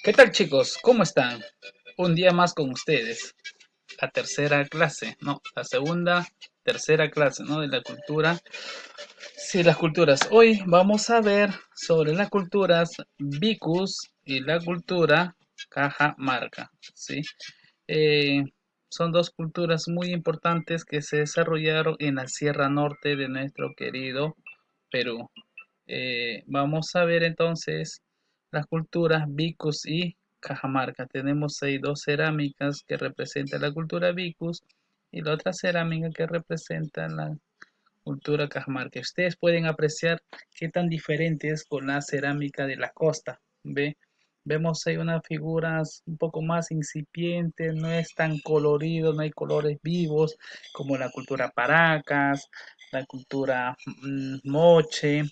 ¿Qué tal, chicos? ¿Cómo están? Un día más con ustedes. La tercera clase, no, la segunda, tercera clase, ¿no? De la cultura. Sí, las culturas. Hoy vamos a ver sobre las culturas Vicus y la cultura Cajamarca, ¿sí? Eh, Son dos culturas muy importantes que se desarrollaron en la Sierra Norte de nuestro querido Perú. Vamos a ver entonces las culturas Vicus y Cajamarca. Tenemos ahí dos cerámicas que representan la cultura Vicus y la otra cerámica que representa la cultura Cajamarca. Ustedes pueden apreciar qué tan diferente es con la cerámica de la costa. ¿Ve? Vemos ahí unas figuras un poco más incipientes, no es tan colorido, no hay colores vivos como la cultura Paracas, la cultura Moche,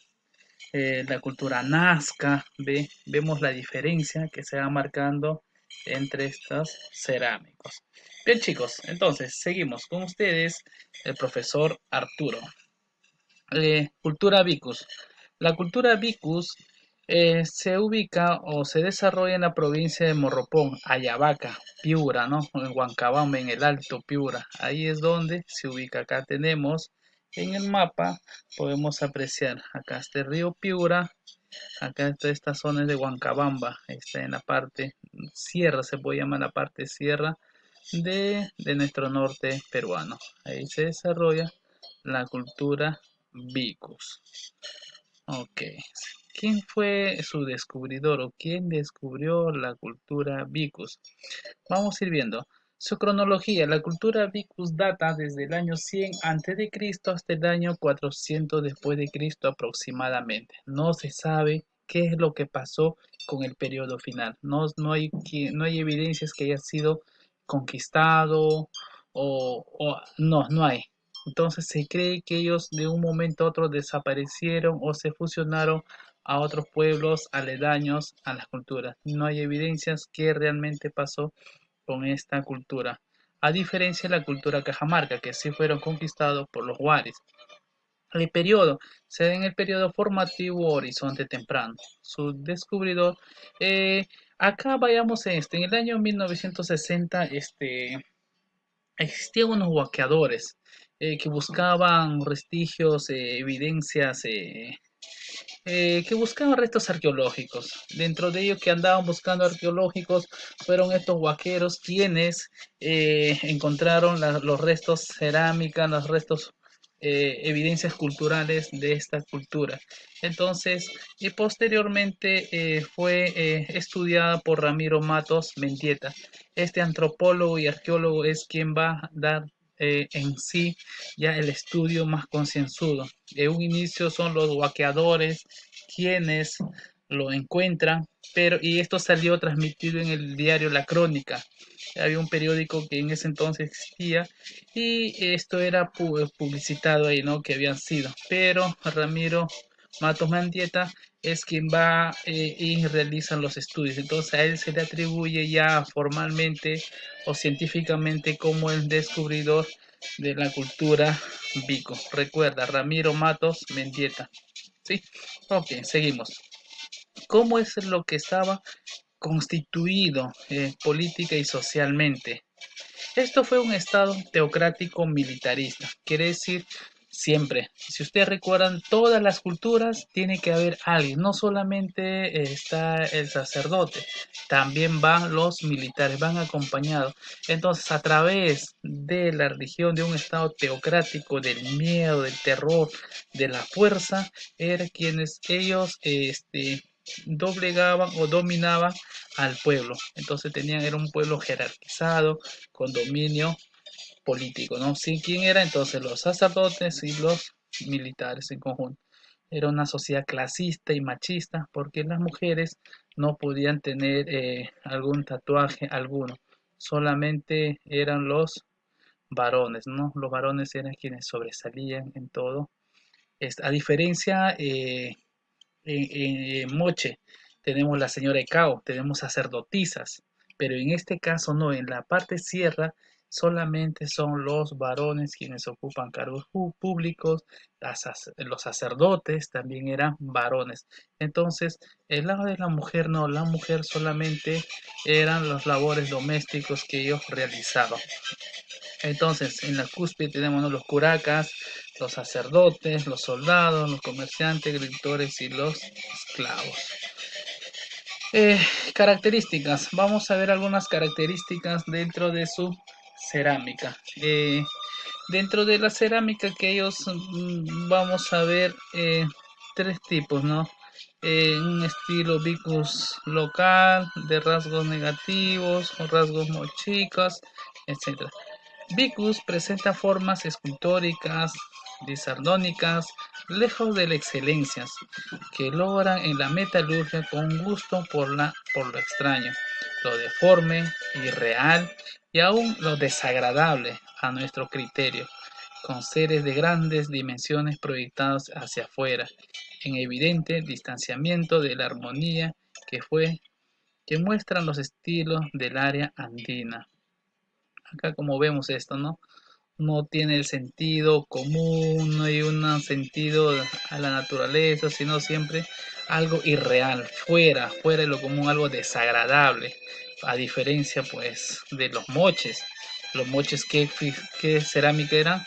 la cultura Nazca. Vemos la diferencia que se va marcando entre estos cerámicos. Bien, chicos, entonces seguimos con ustedes, el profesor Arturo. Cultura Vicus. La cultura Vicus se ubica o se desarrolla en la provincia de Morropón, Ayabaca, Piura, ¿no? En Huancabamba, en el Alto Piura. Ahí es donde se ubica. Acá tenemos en el mapa, podemos apreciar, acá está el río Piura, acá está esta zona de Huancabamba, está en la parte sierra, se puede llamar la parte sierra de nuestro norte peruano. Ahí se desarrolla la cultura Vicus. Ok. ¿Quién fue su descubridor o quién descubrió la cultura Vicus? Vamos a ir viendo. Su cronología, la cultura Vicus data desde el año 100 a.C. hasta el año 400 después de Cristo aproximadamente. No se sabe qué es lo que pasó con el periodo final. No hay evidencias que haya sido conquistado no hay. Entonces se cree que ellos de un momento a otro desaparecieron o se fusionaron a otros pueblos aledaños a las culturas. No hay evidencias que realmente pasó con esta cultura, a diferencia de la cultura cajamarca, que sí fueron conquistados por los huaris. El periodo se da en el periodo formativo Horizonte Temprano. Su descubridor, acá vayamos en el año 1960, existían unos huaqueadores que buscaban vestigios, evidencias, que buscaban restos arqueológicos. Dentro de ellos que andaban buscando arqueológicos fueron estos huaqueros quienes encontraron los restos cerámica, los restos, evidencias culturales de esta cultura. Entonces, y posteriormente fue estudiada por Ramiro Matos Mendieta. Este antropólogo y arqueólogo es quien va a dar en sí ya el estudio más concienzudo. En un inicio son los huaqueadores quienes lo encuentran, pero y esto salió transmitido en el diario La Crónica. Había un periódico que en ese entonces existía y esto era publicitado ahí, ¿no? Que habían sido. Pero Ramiro Matos Mendieta es quien va y realiza los estudios. Entonces a él se le atribuye ya formalmente o científicamente como el descubridor de la cultura Vico. Recuerda, Ramiro Matos Mendieta. ¿Sí? Ok, seguimos. ¿Cómo es lo que estaba constituido política y socialmente? Esto fue un estado teocrático militarista, quiere decir siempre, si ustedes recuerdan, todas las culturas tiene que haber alguien, no solamente está el sacerdote, también van los militares, van acompañados. Entonces, a través de la religión, de un estado teocrático, del miedo, del terror, de la fuerza, eran quienes ellos doblegaban o dominaban al pueblo. Entonces era un pueblo jerarquizado, con dominio político, ¿no? Sí, ¿quién era entonces? Los sacerdotes y los militares en conjunto. Era una sociedad clasista y machista porque las mujeres no podían tener algún tatuaje alguno, solamente eran los varones, ¿no? Los varones eran quienes sobresalían en todo. A diferencia, en Moche tenemos la señora Ecao, tenemos sacerdotisas, pero en este caso no, en la parte sierra solamente son los varones quienes ocupan cargos públicos, los sacerdotes también eran varones. Entonces, el lado de la mujer no, la mujer solamente eran los labores domésticos que ellos realizaban. Entonces, en la cúspide tenemos, ¿no?, los curacas, los sacerdotes, los soldados, los comerciantes, agricultores y los esclavos. Eh, Características. Vamos a ver algunas características dentro de su cerámica. Dentro de la cerámica que ellos vamos a ver tres tipos, ¿no? Un estilo vicus local, de rasgos negativos, o rasgos mochicos, etc. Vicus presenta formas escultóricas, disardónicas, lejos de la excelencia, que logran en la metalurgia con gusto por lo extraño, lo deforme, irreal y aún lo desagradable a nuestro criterio, con seres de grandes dimensiones proyectados hacia afuera, en evidente distanciamiento de la armonía que muestran los estilos del área andina. Acá como vemos esto, ¿no? No tiene el sentido común, no hay un sentido a la naturaleza, sino siempre algo irreal, fuera de lo común, algo desagradable, a diferencia pues de los moches ¿qué cerámica eran?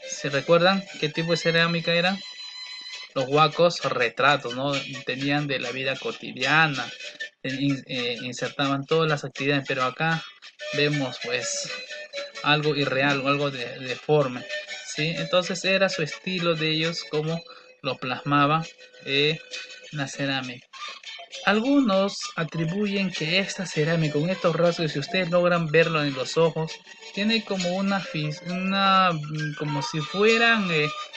¿Se recuerdan qué tipo de cerámica era? Los huacos retratos, ¿no? Tenían de la vida cotidiana, insertaban todas las actividades, pero acá vemos pues algo irreal o algo deforme, ¿sí? Entonces era su estilo de ellos como lo plasmaba la cerámica. Algunos atribuyen que esta cerámica con estos rasgos, si ustedes logran verlo en los ojos, tiene como como si fueran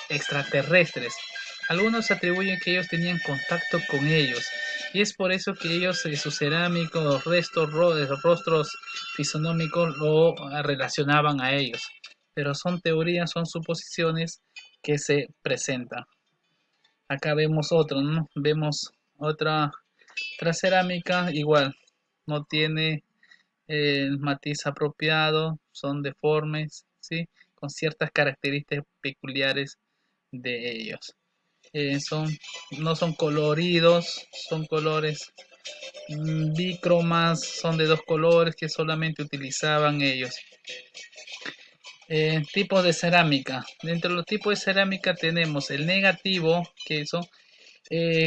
extraterrestres. Algunos atribuyen que ellos tenían contacto con ellos y es por eso que ellos, sus cerámicos, rostros fisonómicos lo relacionaban a ellos. Pero son teorías, son suposiciones que se presentan. Acá vemos otro, ¿no? Vemos otra cerámica, igual, no tiene el matiz apropiado, son deformes, ¿sí? Con ciertas características peculiares de ellos. Son, no son coloridos, son colores bicromas, son de dos colores que solamente utilizaban ellos. Tipos de cerámica. Dentro de los tipos de cerámica tenemos el negativo, que son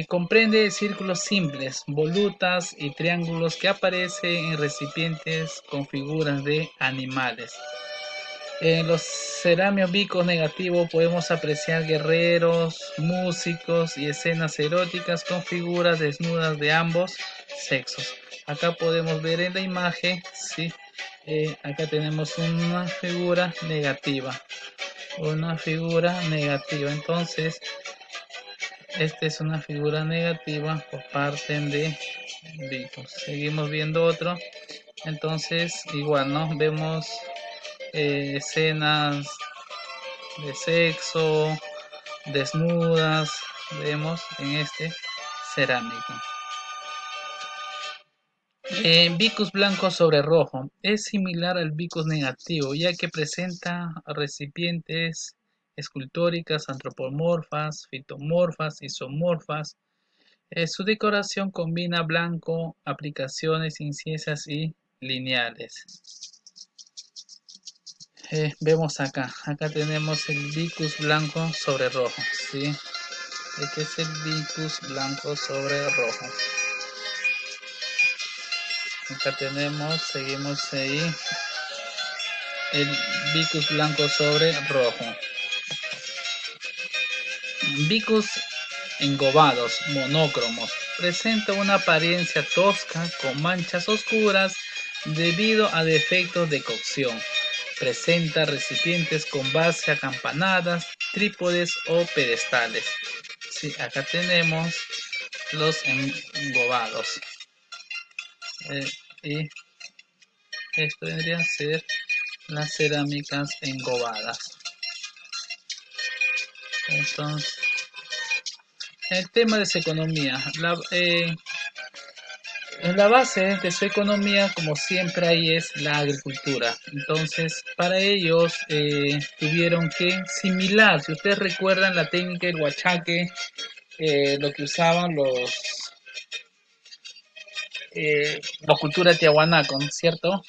comprende círculos simples, volutas y triángulos que aparecen en recipientes con figuras de animales. En los cerámicos negativos podemos apreciar guerreros, músicos y escenas eróticas con figuras desnudas de ambos sexos. Acá podemos ver en la imagen, ¿sí? Acá tenemos una figura negativa. Una figura negativa. Entonces, esta es una figura negativa por parte de Vicus. Seguimos viendo otro. Entonces, igual, ¿no? Vemos escenas de sexo, desnudas, vemos en este cerámico. Vicus blanco sobre rojo es similar al vicus negativo, ya que presenta recipientes escultóricas, antropomorfas, fitomorfas, isomorfas. Su decoración combina blanco, aplicaciones incisias y lineales. Vemos acá tenemos el vicus blanco sobre rojo, ¿sí? Este es el vicus blanco sobre rojo. Acá tenemos, seguimos ahí, el vicus blanco sobre rojo. Vicus engobados, monócromos. Presenta una apariencia tosca con manchas oscuras debido a defectos de cocción. Presenta recipientes con base acampanadas, trípodes o pedestales. Sí, acá tenemos los engobados. Y esto vendría a ser las cerámicas engobadas. Entonces, el tema de su economía. En la base de su economía, como siempre, ahí es la agricultura. Entonces, para ellos tuvieron que similar, si ustedes recuerdan la técnica del huachaque, lo que usaban la cultura tiahuanaco, ¿no es cierto?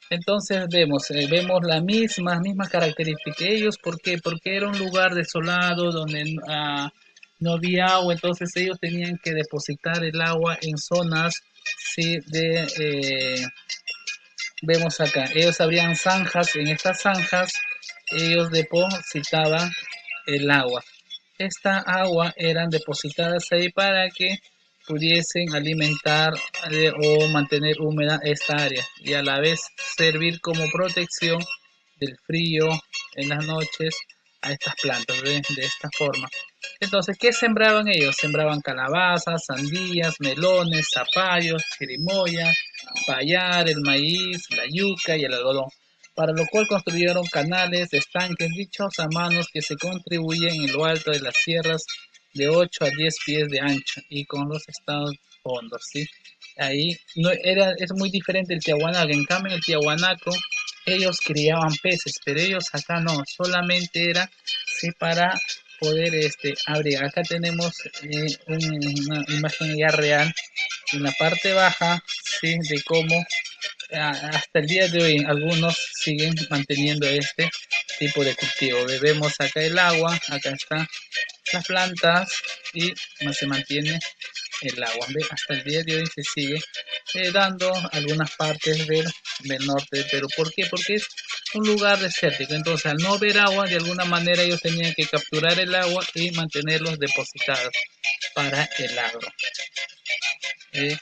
Entonces vemos la misma característica. Ellos, ¿por qué? Porque era un lugar desolado donde no había agua, entonces ellos tenían que depositar el agua en zonas, sí, vemos acá, ellos abrían zanjas, en estas zanjas ellos depositaban el agua. Esta agua eran depositadas ahí para que pudiesen alimentar o mantener húmeda esta área y a la vez servir como protección del frío en las noches a estas plantas de esta forma. Entonces, ¿qué sembraban ellos? Sembraban calabazas, sandías, melones, zapallos, chirimoya, payar, el maíz, la yuca y el algodón, para lo cual construyeron canales, estanques dichos a manos que se contribuyen en lo alto de las sierras de 8 a 10 pies de ancho y con los estados hondos, ¿sí? Ahí no era, es muy diferente el tiahuanaco. En cambio, en el tiahuanaco ellos criaban peces, pero ellos acá no, solamente era, sí, para poder abrir. Acá tenemos una imagen ya real en la parte baja, sí, de cómo hasta el día de hoy algunos siguen manteniendo este tipo de cultivo. Vemos acá el agua, acá están las plantas y no se mantiene el agua. ¿Ve? Hasta el día de hoy se sigue dando algunas partes del norte del Perú. ¿Por qué? Porque es un lugar desértico. Entonces, al no haber agua, de alguna manera ellos tenían que capturar el agua y mantenerlos depositados para el agro. Eh,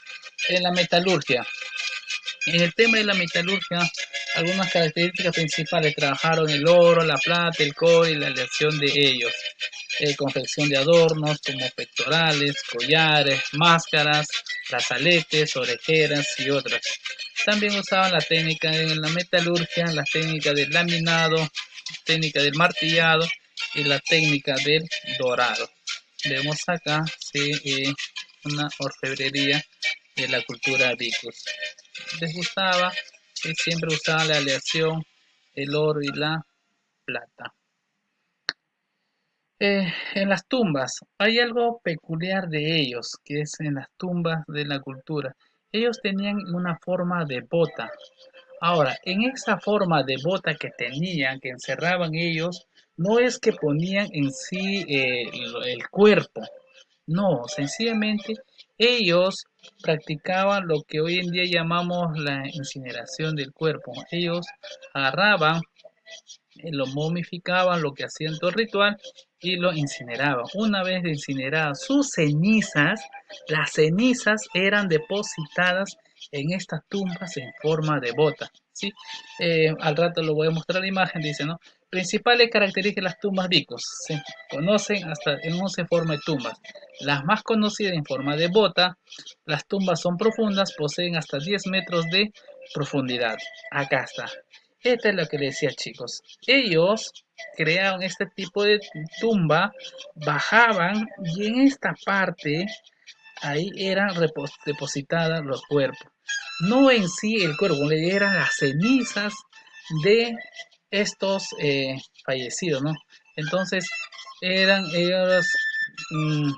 en la metalurgia, en el tema de la metalurgia, algunas características principales trabajaron el oro, la plata, el cobre y la aleación de ellos. Confección de adornos como pectorales, collares, máscaras, brazaletes, orejeras y otras. También usaban la técnica en la metalurgia, la técnica del laminado, técnica del martillado y la técnica del dorado. Vemos acá, sí, una orfebrería de la cultura vicus. Les gustaba y siempre usaban la aleación, el oro y la plata. En las tumbas, hay algo peculiar de ellos, que es en las tumbas de la cultura. Ellos tenían una forma de bota. Ahora, en esa forma de bota que tenían, que encerraban ellos, no es que ponían en sí el cuerpo, no, sencillamente ellos practicaban lo que hoy en día llamamos la incineración del cuerpo. Ellos agarraban, lo momificaban, lo que hacían todo el ritual y lo incineraban. Una vez incineradas sus cenizas, las cenizas eran depositadas en estas tumbas en forma de bota. ¿Sí? Al rato lo voy a mostrar la imagen, dice, ¿no? Principales características de las tumbas vicos. Se conocen hasta en 11 formas de tumbas. Las más conocidas en forma de bota, las tumbas son profundas, poseen hasta 10 metros de profundidad. Acá está. Esta es lo que les decía, chicos. Ellos crearon este tipo de tumba, bajaban y en esta parte ahí eran depositadas los cuerpos. No en sí el cuerpo, eran las cenizas de estos fallecidos, ¿no? Entonces eran ellos mm,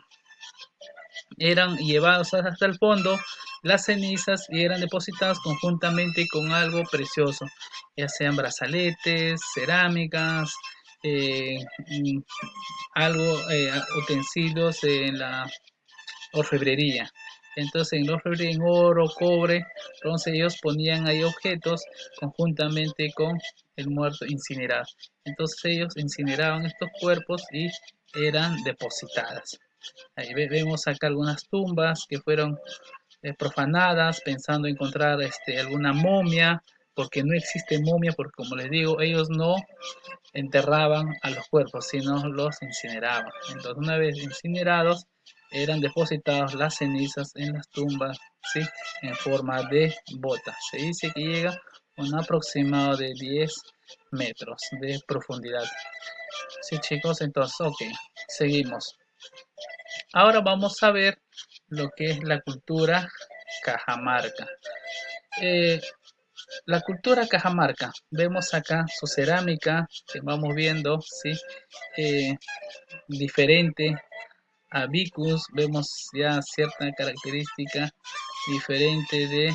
eran llevados hasta el fondo las cenizas y eran depositadas conjuntamente con algo precioso, ya sean brazaletes, cerámicas, eh, mm, algo, utensilios en la orfebrería. Entonces en la orfebrería en oro, cobre, entonces ellos ponían ahí objetos conjuntamente con el muerto incinerado. Entonces ellos incineraban estos cuerpos y eran depositadas. Ahí vemos acá algunas tumbas que fueron profanadas pensando encontrar alguna momia, porque no existe momia, porque como les digo, ellos no enterraban a los cuerpos, sino los incineraban. Entonces, una vez incinerados, eran depositados las cenizas en las tumbas, ¿sí? En forma de bota. Se dice que llega a un aproximado de 10 metros de profundidad. Sí, chicos, entonces, ok, seguimos. Ahora vamos a ver lo que es la cultura Cajamarca. Eh, la cultura Cajamarca, vemos acá su cerámica, que vamos viendo, ¿sí? Eh, diferente a Vicus, vemos ya cierta característica diferente de